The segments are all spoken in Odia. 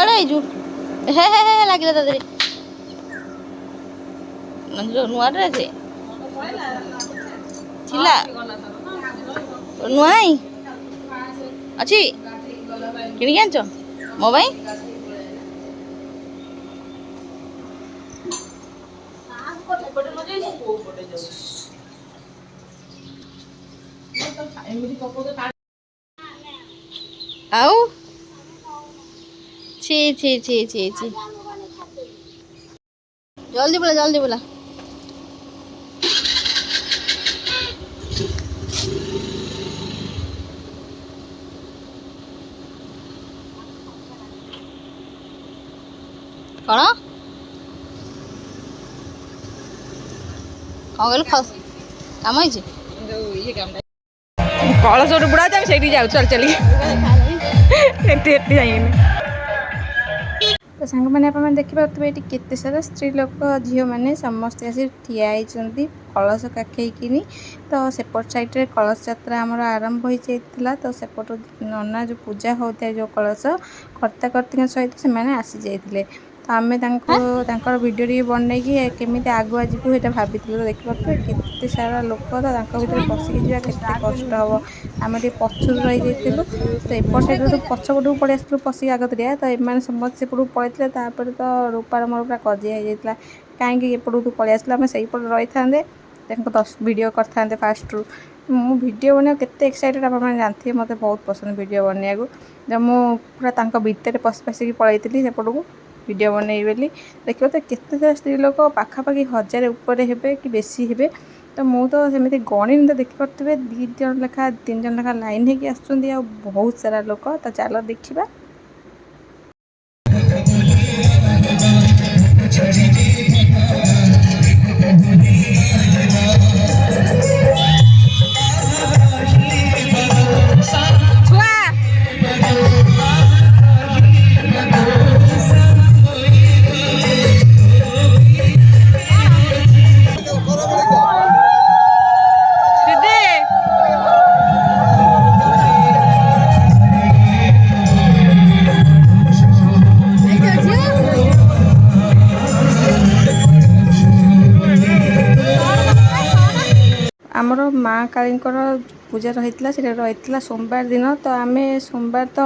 ହେଇଛୁ ହେ ହେ ହେ ଲାଗିଲା ତା ଦେହରେ ନୂଆ ଡ୍ରେସ୍ ଥିଲା ନୂଆ ନାହିଁ ଅଛି କିଣିକି ଆଣିଛ ମୋ ପାଇଁ ଆଉ ছি ছি ছি ছি ছি ଜଲ୍ଦି ବୋଲା କ'ଣ କହିଲୁ କାମ ହେଇଛି କଳସ ଗୋଟେ ବୁଡ଼ା ଅଛି ସେଇଠି ଯାଉ ଚାଲି ଏଠି ଯାଇକିନି ତ ସାଙ୍ଗମାନେ ଆପଣମାନେ ଦେଖିପାରୁଥିବେ ଏଠି କେତେ ସାରା ସ୍ତ୍ରୀ ଲୋକ ଝିଅମାନେ ସମସ୍ତେ ଆସି ଠିଆ ହେଇଛନ୍ତି କଳସ କାଖେଇକିନି ତ ସେପଟ ସାଇଡ଼ରେ କଳସ ଯାତ୍ରା ଆମର ଆରମ୍ଭ ହୋଇଯାଇଥିଲା ତ ସେପଟୁ ନନା ଯେଉଁ ପୂଜା ହେଉଥାଏ ଯେଉଁ କଳସ କର୍ତ୍ତାକର୍ତ୍ତୀଙ୍କ ସହିତ ସେମାନେ ଆସିଯାଇଥିଲେ ତ ଆମେ ତାଙ୍କର ଭିଡ଼ିଓ ଟିକେ ବନେଇକି କେମିତି ଆଗୁଆ ଯିବୁ ସେଇଟା ଭାବିଥିଲୁ ତ ଦେଖିପାରୁଥିବେ କେତେ ସାରା ଲୋକ ତ ତାଙ୍କ ଭିତରେ ପଶିକି ଯିବା କେତେ କଷ୍ଟ ହେବ ଆମେ ଟିକେ ପଛରୁ ରହିଯାଇଥିଲୁ ତ ଏପଟ ସାଇଡ଼୍ରୁ ପଛପଟକୁ ପଳେଇ ଆସିଥିଲୁ ପଶିକି ଆଗତରିଆ ତ ଏମାନେ ସମସ୍ତେ ସେପଟକୁ ପଳେଇଥିଲେ ତାପରେ ତ ରୂପାର ମୋର ପୁରା କଜିଆ ହେଇଯାଇଥିଲା କାହିଁକି ଏପଟକୁ ପଳେଇ ଆସିଲା ଆମେ ସେଇପଟେ ରହିଥାନ୍ତେ ତାଙ୍କ ଭିଡ଼ିଓ କରିଥାନ୍ତେ ଫାଷ୍ଟରୁ ମୁଁ ଭିଡ଼ିଓ ବନେଇବାକୁ କେତେ ଏକ୍ସାଇଟେଡ଼ ଆପଣମାନେ ଜାଣିଥିବେ ମୋତେ ବହୁତ ପସନ୍ଦ ଭିଡ଼ିଓ ବନେଇବାକୁ ମୁଁ ପୁରା ତାଙ୍କ ଭିତରେ ପଶିକି ପଳେଇଥିଲି ସେପଟକୁ ଭିଡ଼ିଓ ବନେଇବି ବୋଲି ଦେଖିବ ତ କେତେ ସାରା ସ୍ତ୍ରୀ ଲୋକ ପାଖାପାଖି 1000 ଉପରେ ହେବେ କି ବେଶୀ ହେବେ ତ ମୁଁ ତ ସେମିତି ଗଣିନି ତ ଦେଖିପାରୁଥିବେ 2 ଜଣ ଲେଖା 3 ଜଣ ଲେଖା ଲାଇନ୍ ହେଇକି ଆସୁଛନ୍ତି ଆଉ ବହୁତ ସାରା ଲୋକ ତ ଚାଲ ଦେଖିବା ଆମର ମା କାଳୀଙ୍କର ପୂଜା ରହିଥିଲା ସେଇଟା ରହିଥିଲା ସୋମବାର ଦିନ ତ ଆମେ ସୋମବାର ତ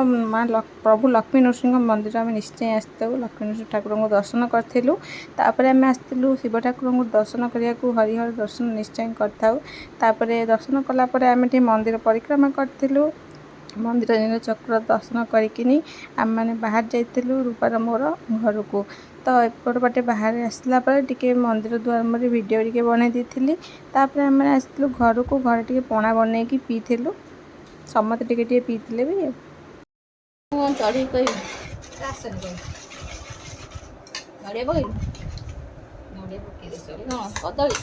ପ୍ରଭୁ ଲକ୍ଷ୍ମୀ ନୃସିଂହ ମନ୍ଦିର ଆମେ ନିଶ୍ଚୟ ଆସିଥାଉ ଲକ୍ଷ୍ମୀ ନୃସିଂହ ଠାକୁରଙ୍କୁ ଦର୍ଶନ କରିଥିଲୁ ତାପରେ ଆମେ ଆସିଥିଲୁ ଶିବ ଠାକୁରଙ୍କୁ ଦର୍ଶନ କରିବାକୁ ହରିହର ଦର୍ଶନ ନିଶ୍ଚୟ କରିଥାଉ ତାପରେ ଦର୍ଶନ କଲା ପରେ ଆମେ ଟିକେ ମନ୍ଦିର ପରିକ୍ରମା କରିଥିଲୁ ମନ୍ଦିର ଚକ୍ର ଦର୍ଶନ କରିକିନି ଆମେମାନେ ବାହାରି ଯାଇଥିଲୁ ରୂପାର ମୋର ଘରକୁ ତ ଏପଟ ବାଟେ ବାହାରେ ଆସିଲା ପରେ ଟିକେ ମନ୍ଦିର ଦୁଆର ମୁହଁରେ ଭିଡ଼ିଓ ଟିକେ ବନେଇ ଦେଇଥିଲି ତାପରେ ଆମେ ଆସିଥିଲୁ ଘରକୁ ଘରେ ଟିକେ ପଣା ବନେଇକି ପିଇଥିଲୁ ସମସ୍ତେ ଟିକେ ଟିକେ ପିଇଥିଲେ ବି ଚଢ଼ିକି କହିବି ନଡ଼ିଆ ପକେଇବି ନଡ଼ିଆ ପକେଇଲେ ଚଳିବ ହଁ କଦଳୀ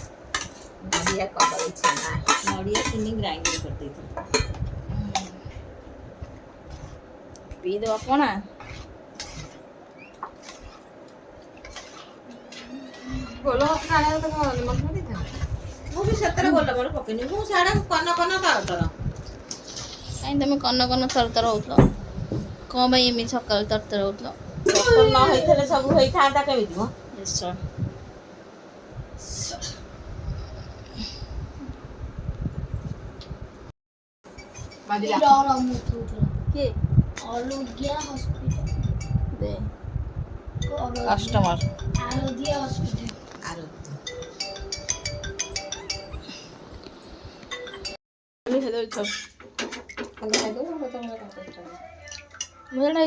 କଦଳୀ ଛେନା ନଡ଼ିଆ ଚିନି ଗ୍ରାଇଣ୍ଡିଂ କରିଦେଇଥିଲି ପିଇଦେବା ପଣା ଗୋଲ ହାତ ଆଣିବାକୁ ତ ମନ ଦେଇଥାନ୍ତି ମୁଁ ବି ସେଥିରେ ଗୋଲ ବଡ଼ ପକେଇନି ମୁଁ ସିଆଡ଼େ କନ ତରତର କାହିଁ ତମେ କନ ତରତର ହେଉଥିଲ କ'ଣ ପାଇଁ ଏମିତି ସକାଳୁ ତରତର ହେଉଥିଲ ନ ହେଇଥିଲେ ସବୁ ହେଇଥାନ୍ତା କେମିତି ମ ନିଶ୍ଚୟ କଷ୍ଟମର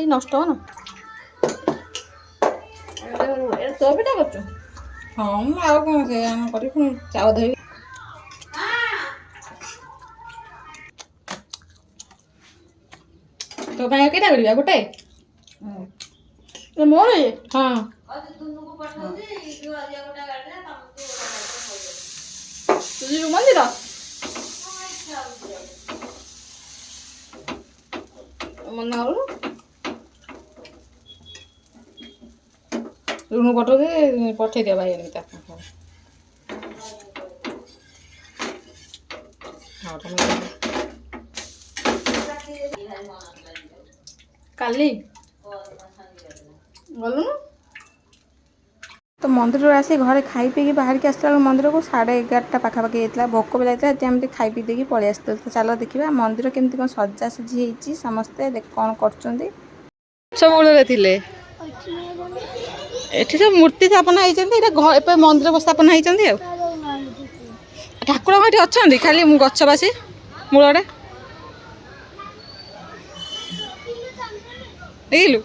ନଷ୍ଟ ହବ ନା ତୋ ପିଠା କରୁଛୁ ହଁ ମୁଁ ଆଉ କ'ଣ ସେ ଆମେ କରିବି ପୁଣି ଚାଉଳ ଧୋଇବି ତୋ ପାଇଁ କେଇଟା କରିବା ଗୋଟେ ମୋର ହଁ ମନ୍ଦିର ମନା ହଉ ରୁଣୁ ପଠଉଛି ପଠେଇଦିଅ ଭାଇ ଏମିତି କାଲି गलु तो मंदिर आसी घरे खाई पी बाहर के आसला मंदिर को 11:30 पाखापाखि होता भोक भी लगता है एम खाई पी देकी पलि आस तो चलो देखा मंदिर केमती कौन सजासजी होती समस्ते कौन कर एठी सब मूर्ति स्थापना होती मंदिर स्थापना होती ठाकुर ये अच्छा खाली गछवासी मूल देखलु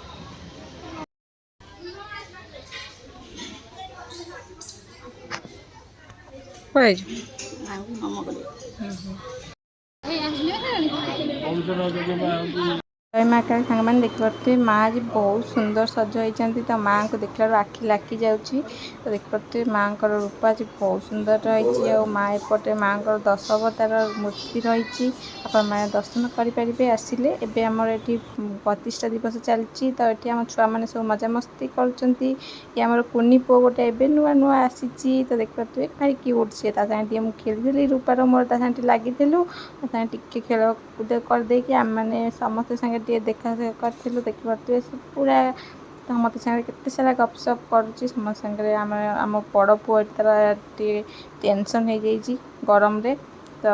जय माँ काली सांग मैंने देखिए माँ आज बहुत सुंदर सज होती तो माँ को देखला आखि लाखी जाऊँगी तो देखिए माँ को रूप आज बहुत सुंदर रही माँ एपटे माँ को 10 अवतार मूर्ति रही मैंने दर्शन करेंगे आसिले एवं आमर ये प्रतिष्ठा दिवस चलती तो ये आम छुआ मैंने सब मजामस्ती कर कुनी पु गोटे एवं नुआ नुआ आसी तो देखिए भाई क्यूट सी मुझे खेली रूपार मोर लगी टे खेल कूद करदे आम मैंने समस्त संगे देखा करूँ देखिए पूरा तो मत सारे केते सारा गपसप करुच्ची समस्त संगे आम बड़ पुआ तार टेंशन हो जाइए गरम रे तो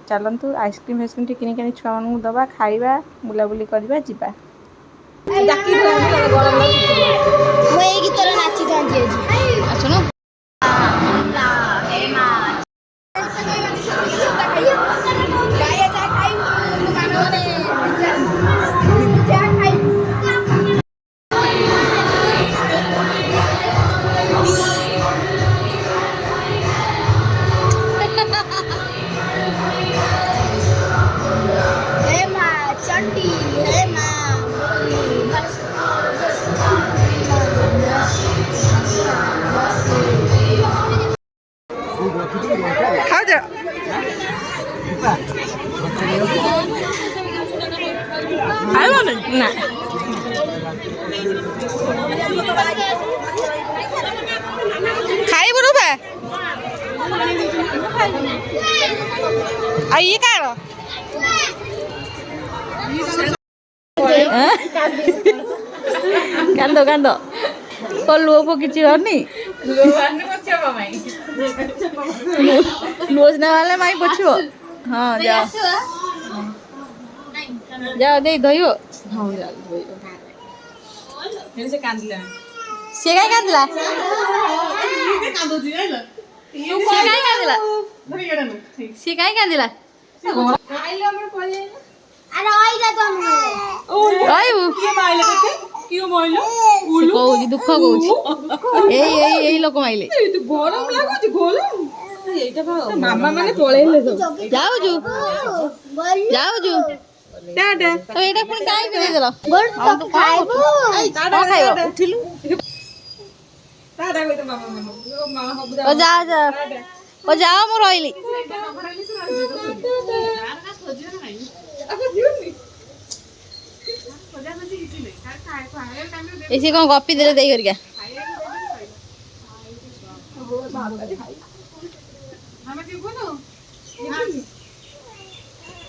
चलतु आइसक्रीम फाइसक्रीम किणी छुआ मान दबा खाइबा बुलाबुली करवा जीवा ना खाई बरूबा ये का कांदो कांदो तो लुह पकिची हरनी लुह ना वाले माई पोछो हाँ जाओ जाओ दे धोइबो हाँ से कांदिला से काई कांदिला से काई कांदिला अरे आइला तो हम आइबो के माइला कते कियो माइला उलु कहू दुख कहू एई लोक माइले ए तो गरम लागो जे गरम एटा मामा माने पळेले सब जाऊ जु टाटा तो एटा पुनी काई दे देलो गोड़ तो खाइबो टाटा खाइबो उठिलु टाटा कोइ तो मामा मामा ओ जा जाओ मु रहिली ऐसे कौन कॉपी दे दे करके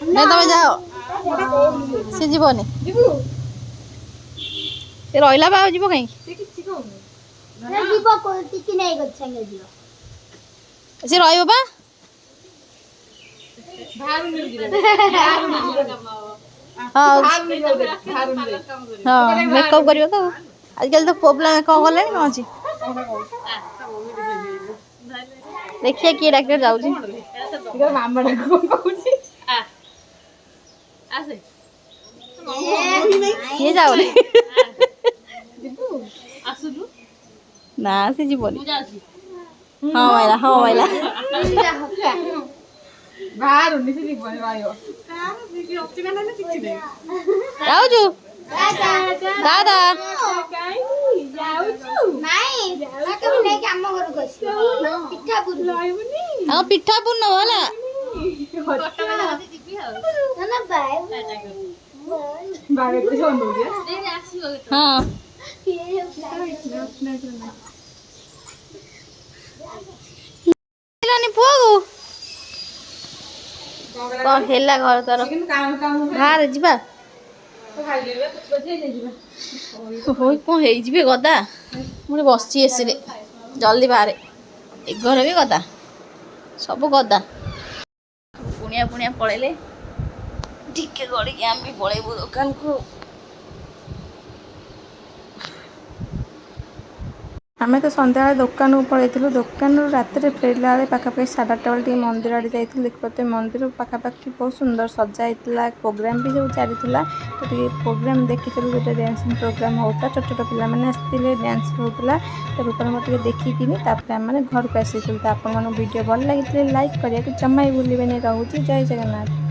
नहीं तुम जाओ से जीवनी रहा बा जीव कहीं से रहा बा हाँ मेकअप करियो तो आजकल तो प्रॉब्लम कौन गले कौन अच्छी देखिए किए डाक्टर जाऊँ ये जाओ ना से जीवनी हाँ वाला बाहर उन्नीस से दिखवाने वायो जाओ जो दादा हाँ पिठापुर न वाला हाँ पुआ कौन हेला घर तार बाहर जीवा ହୋଇ କ'ଣ ହେଇଯିବେ ଗଦା ମୁଁ ବସିଛି ଏସିରେ ଜଲ୍ଦି ବାହାରେ ଏ ଘରେ ବି ଗଦା ସବୁ ଗଦା ପୁଣିଆ ପଳେଇଲେ ଟିକେ ଗଡ଼ିକି ଆମେ ବି ପଳେଇବୁ ଦୋକାନକୁ। ଆମେ ତ ସନ୍ଧ୍ୟାବେଳେ ଦୋକାନକୁ ପଳେଇଥିଲୁ। ଦୋକାନରୁ ରାତିରେ ଫେରିଲା ବେଳେ ପାଖାପାଖି 8:30 ବେଳେ ଟିକେ ମନ୍ଦିର ଆଡ଼େ ଯାଇଥିଲୁ। ଦେଖିପାରୁଥିବେ ମନ୍ଦିର ପାଖାପାଖି ବହୁତ ସୁନ୍ଦର ସଜା ହେଇଥିଲା। ପ୍ରୋଗ୍ରାମ ବି ସବୁ ଚାଲିଥିଲା। ତ ଟିକେ ପ୍ରୋଗ୍ରାମ ଦେଖିଥିଲୁ, ଗୋଟେ ଡ୍ୟାନ୍ସିଂ ପ୍ରୋଗ୍ରାମ ହେଉଥିଲା। ଛୋଟ ଛୋଟ ପିଲାମାନେ ଆସିଥିଲେ, ଡ୍ୟାନ୍ସ ହେଉଥିଲା। ତ ପ୍ରୋଗ୍ରାମ ଟିକେ ଦେଖିକିନି ତାପରେ ଆମେ ଘରକୁ ଆସିଥିଲୁ। ତ ଆପଣମାନଙ୍କୁ ଭିଡ଼ିଓ ଭଲ ଲାଗିଥିଲେ ଲାଇକ୍ କରିବାକୁ ଜମା ବି ଭୁଲିବେନି। ରହୁଛି, ଜୟ ଜଗନ୍ନାଥ।